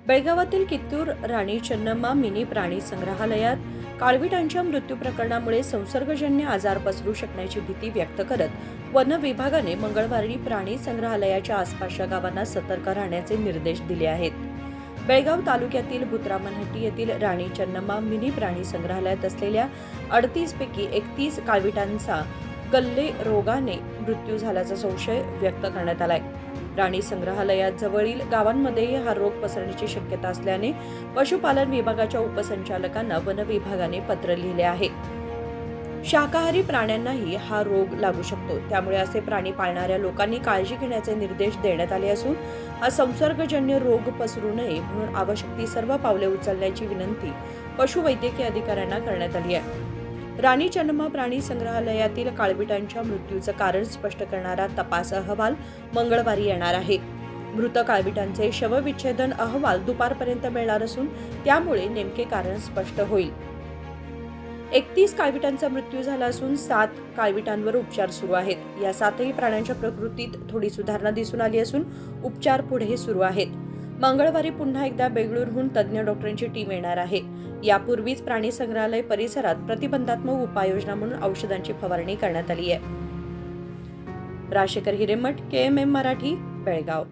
बेळगावातील कित्तूर राणी Channamma mini प्राणी संग्रहालयात काळविटांच्या मृत्यू प्रकरणामुळे संसर्गजन्य आजार पसरू शकण्याची भीती व्यक्त करत वन विभागाने मंगळवारी प्राणी संग्रहालयाच्या आसपासच्या गावांना सतर्क राहण्याचे निर्देश दिले आहेत. बेळगाव तालुक्यातील भुत्रामनहट्टी येथील राणी चन्नम्मा मिनी प्राणी संग्रहालयात असलेल्या 38 पैकी 31 काळविटांचा गल्ले रोगाने मृत्यू झाल्याचा संशय व्यक्त करण्यात आलाय. प्राणी संग्रहालयात जवळील गावांमध्येही हा रोग पसरण्याची शक्यता असल्याने पशुपालन विभागाच्या उपसंचालकांना वन विभागाने पत्र लिहिले आहे. शाकाहारी प्राण्यांनाही हा रोग लागू शकतो, त्यामुळे असे प्राणी पाळणाऱ्या लोकांनी काळजी घेण्याचे निर्देश देण्यात आले असून हा संसर्गजन्य रोग पसरू नये म्हणून आवश्यक ती सर्व पावले उचलण्याची विनंती पशुवैद्यकीय अधिकाऱ्यांना करण्यात आली आहे. राणी चन्नम्मा प्राणी संग्रहालयातील काळविटांच्या मृत्यूचं कारण स्पष्ट करणारा तपास अहवाल मंगळवारी येणार आहे. मृत काळविटांचे शवविच्छेदन अहवाल दुपारपर्यंत मिळणार असून त्यामुळे नेमके कारण स्पष्ट होईल. 31 काळविटांचा मृत्यू झाला असून 7 काळविटांवर उपचार सुरू आहेत. या 7ही प्राण्यांच्या प्रकृतीत थोडी सुधारणा दिसून आली असून उपचार पुढे सुरू आहेत. मंगळवारी पुन्हा एकदा बेंगळुरूहून तज्ज्ञ डॉक्टरांची टीम येणार आहे. यापूर्वीच प्राणी संग्रहालय परिसरात प्रतिबंधात्मक उपाययोजना म्हणून औषधांची फवारणी करण्यात आली आहे. राजेकर हिरेमठ, KMM मराठी, बेळगाव.